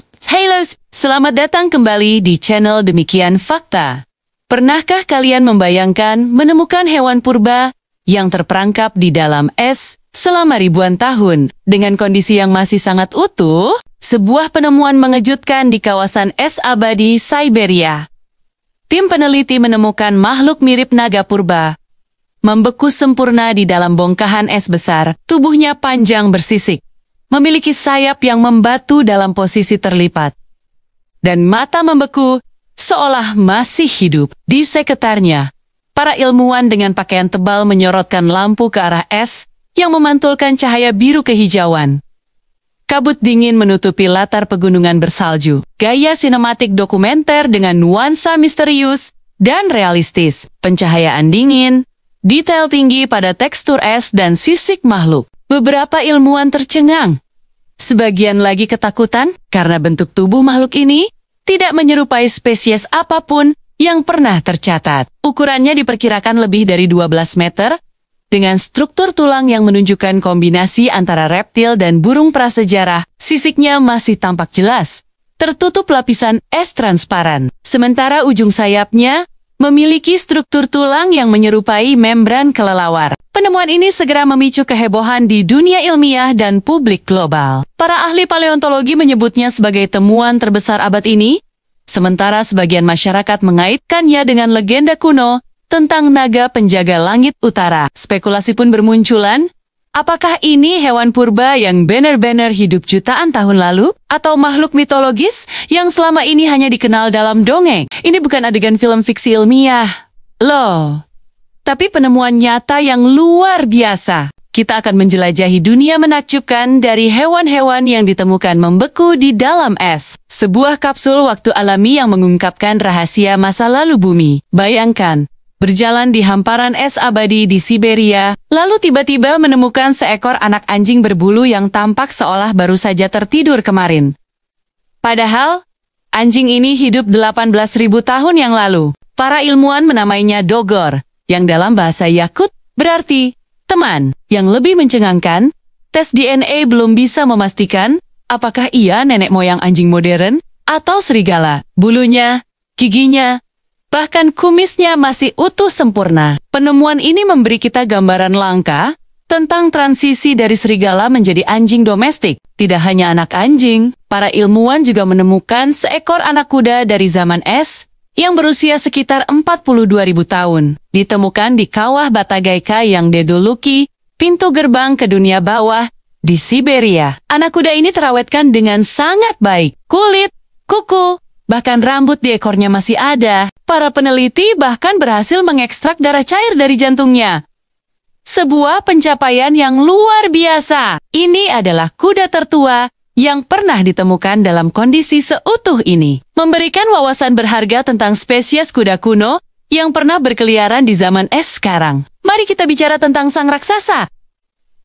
Halo, selamat datang kembali di channel Demikian Fakta. Pernahkah kalian membayangkan menemukan hewan purba yang terperangkap di dalam es selama ribuan tahun dengan kondisi yang masih sangat utuh? Sebuah penemuan mengejutkan di kawasan es abadi Siberia. Tim peneliti menemukan makhluk mirip naga purba membeku sempurna di dalam bongkahan es besar. Tubuhnya panjang bersisik, memiliki sayap yang membatu dalam posisi terlipat, dan mata membeku seolah masih hidup. Di sekitarnya, para ilmuwan dengan pakaian tebal menyorotkan lampu ke arah es yang memantulkan cahaya biru kehijauan. Kabut dingin menutupi latar pegunungan bersalju. Gaya sinematik dokumenter dengan nuansa misterius dan realistis. Pencahayaan dingin, detail tinggi pada tekstur es dan sisik makhluk. Beberapa ilmuwan tercengang. Sebagian lagi ketakutan karena bentuk tubuh makhluk ini tidak menyerupai spesies apapun yang pernah tercatat. Ukurannya diperkirakan lebih dari 12 meter, dengan struktur tulang yang menunjukkan kombinasi antara reptil dan burung prasejarah. Sisiknya masih tampak jelas, tertutup lapisan es transparan. Sementara ujung sayapnya memiliki struktur tulang yang menyerupai membran kelelawar. Penemuan ini segera memicu kehebohan di dunia ilmiah dan publik global. Para ahli paleontologi menyebutnya sebagai temuan terbesar abad ini, sementara sebagian masyarakat mengaitkannya dengan legenda kuno tentang naga penjaga langit utara. Spekulasi pun bermunculan, apakah ini hewan purba yang benar-benar hidup jutaan tahun lalu? Atau makhluk mitologis yang selama ini hanya dikenal dalam dongeng? Ini bukan adegan film fiksi ilmiah, loh, tapi penemuan nyata yang luar biasa. Kita akan menjelajahi dunia menakjubkan dari hewan-hewan yang ditemukan membeku di dalam es. Sebuah kapsul waktu alami yang mengungkapkan rahasia masa lalu bumi. Bayangkan, berjalan di hamparan es abadi di Siberia, lalu tiba-tiba menemukan seekor anak anjing berbulu yang tampak seolah baru saja tertidur kemarin. Padahal, anjing ini hidup 18.000 tahun yang lalu. Para ilmuwan menamainya Dogor, yang dalam bahasa Yakut berarti teman. Yang lebih mencengangkan, tes DNA belum bisa memastikan apakah ia nenek moyang anjing modern atau serigala. Bulunya, giginya, bahkan kumisnya masih utuh sempurna. Penemuan ini memberi kita gambaran langka tentang transisi dari serigala menjadi anjing domestik. Tidak hanya anak anjing, para ilmuwan juga menemukan seekor anak kuda dari zaman es yang berusia sekitar 42.000 tahun. Ditemukan di kawah Batagayka yang dijuluki pintu gerbang ke dunia bawah di Siberia. Anak kuda ini terawetkan dengan sangat baik. Kulit, kuku, bahkan rambut di ekornya masih ada. Para peneliti bahkan berhasil mengekstrak darah cair dari jantungnya. Sebuah pencapaian yang luar biasa. Ini adalah kuda tertua yang pernah ditemukan dalam kondisi seutuh ini. Memberikan wawasan berharga tentang spesies kuda kuno yang pernah berkeliaran di zaman es sekarang. Mari kita bicara tentang sang raksasa,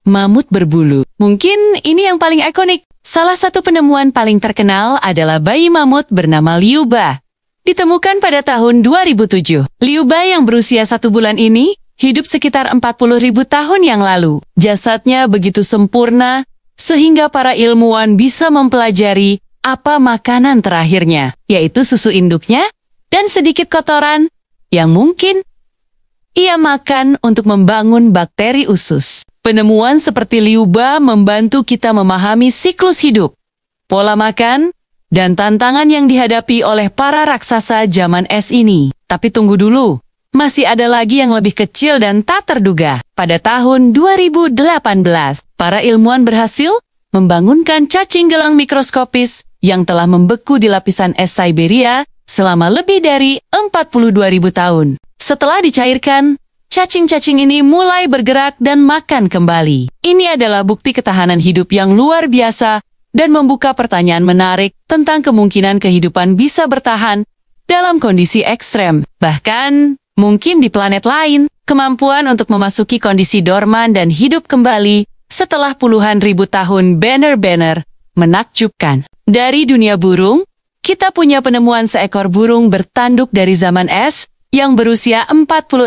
mamut berbulu. Mungkin ini yang paling ikonik. Salah satu penemuan paling terkenal adalah bayi mamut bernama Liuba. Ditemukan pada tahun 2007. Liuba yang berusia 1 bulan ini hidup sekitar 40.000 tahun yang lalu. Jasadnya begitu sempurna sehingga para ilmuwan bisa mempelajari apa makanan terakhirnya, yaitu susu induknya dan sedikit kotoran yang mungkin ia makan untuk membangun bakteri usus. Penemuan seperti Liuba membantu kita memahami siklus hidup, pola makan, dan tantangan yang dihadapi oleh para raksasa zaman es ini. Tapi tunggu dulu, masih ada lagi yang lebih kecil dan tak terduga. Pada tahun 2018, para ilmuwan berhasil membangunkan cacing gelang mikroskopis yang telah membeku di lapisan es Siberia selama lebih dari 42.000 tahun. Setelah dicairkan, cacing-cacing ini mulai bergerak dan makan kembali. Ini adalah bukti ketahanan hidup yang luar biasa dan membuka pertanyaan menarik tentang kemungkinan kehidupan bisa bertahan dalam kondisi ekstrem. Bahkan, mungkin di planet lain, kemampuan untuk memasuki kondisi dorman dan hidup kembali setelah puluhan ribu tahun benar-benar menakjubkan. Dari dunia burung, kita punya penemuan seekor burung bertanduk dari zaman es yang berusia 46.000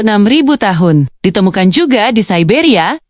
tahun. Ditemukan juga di Siberia.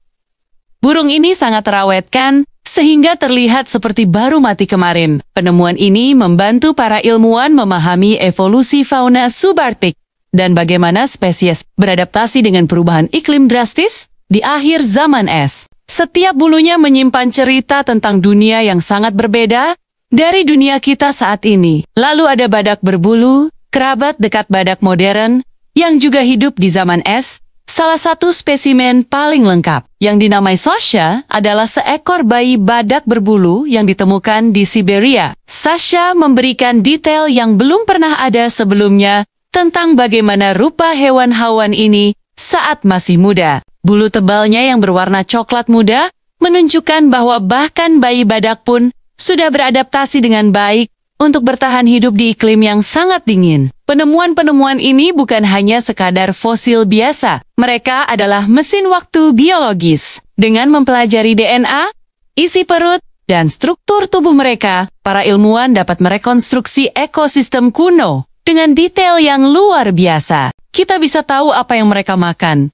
Burung ini sangat terawetkan sehingga terlihat seperti baru mati kemarin. Penemuan ini membantu para ilmuwan memahami evolusi fauna subarktik dan bagaimana spesies beradaptasi dengan perubahan iklim drastis di akhir zaman es. Setiap bulunya menyimpan cerita tentang dunia yang sangat berbeda dari dunia kita saat ini. Lalu ada badak berbulu, kerabat dekat badak modern, yang juga hidup di zaman es. Salah satu spesimen paling lengkap yang dinamai Sasha adalah seekor bayi badak berbulu yang ditemukan di Siberia. Sasha memberikan detail yang belum pernah ada sebelumnya tentang bagaimana rupa hewan-hewan ini saat masih muda. Bulu tebalnya yang berwarna coklat muda menunjukkan bahwa bahkan bayi badak pun sudah beradaptasi dengan baik untuk bertahan hidup di iklim yang sangat dingin. Penemuan-penemuan ini bukan hanya sekadar fosil biasa. Mereka adalah mesin waktu biologis. Dengan mempelajari DNA, isi perut, dan struktur tubuh mereka, para ilmuwan dapat merekonstruksi ekosistem kuno dengan detail yang luar biasa. Kita bisa tahu apa yang mereka makan,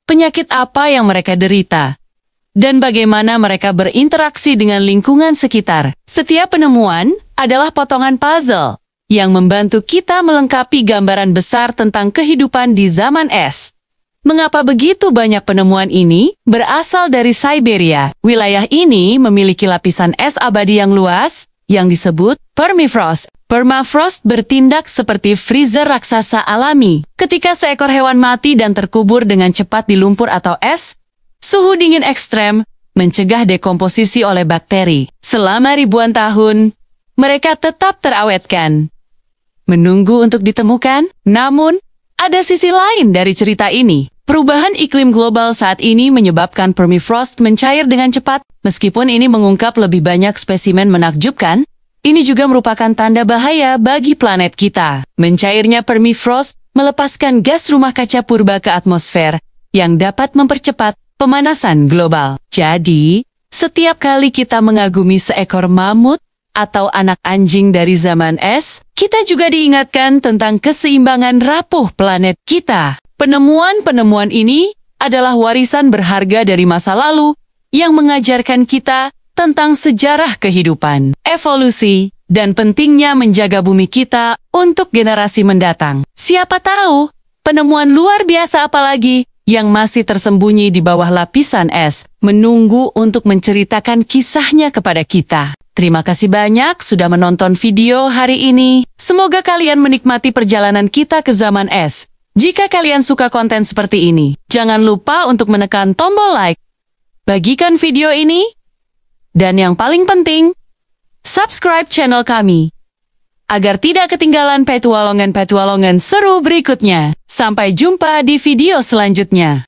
penyakit apa yang mereka derita, dan bagaimana mereka berinteraksi dengan lingkungan sekitar. Setiap penemuan adalah potongan puzzle yang membantu kita melengkapi gambaran besar tentang kehidupan di zaman es. Mengapa begitu banyak penemuan ini berasal dari Siberia? Wilayah ini memiliki lapisan es abadi yang luas yang disebut permafrost. Permafrost bertindak seperti freezer raksasa alami. Ketika seekor hewan mati dan terkubur dengan cepat di lumpur atau es, suhu dingin ekstrem mencegah dekomposisi oleh bakteri. Selama ribuan tahun, mereka tetap terawetkan, menunggu untuk ditemukan. Namun, ada sisi lain dari cerita ini. Perubahan iklim global saat ini menyebabkan permafrost mencair dengan cepat. Meskipun ini mengungkap lebih banyak spesimen menakjubkan, ini juga merupakan tanda bahaya bagi planet kita. Mencairnya permafrost melepaskan gas rumah kaca purba ke atmosfer yang dapat mempercepat pemanasan global. Jadi, setiap kali kita mengagumi seekor mamut atau anak anjing dari zaman es, kita juga diingatkan tentang keseimbangan rapuh planet kita. Penemuan-penemuan ini adalah warisan berharga dari masa lalu yang mengajarkan kita tentang sejarah kehidupan, evolusi, dan pentingnya menjaga bumi kita untuk generasi mendatang. Siapa tahu, penemuan luar biasa apalagi yang masih tersembunyi di bawah lapisan es, menunggu untuk menceritakan kisahnya kepada kita. Terima kasih banyak sudah menonton video hari ini. Semoga kalian menikmati perjalanan kita ke zaman es. Jika kalian suka konten seperti ini, jangan lupa untuk menekan tombol like, bagikan video ini, dan yang paling penting, subscribe channel kami, agar tidak ketinggalan petualangan-petualangan seru berikutnya. Sampai jumpa di video selanjutnya.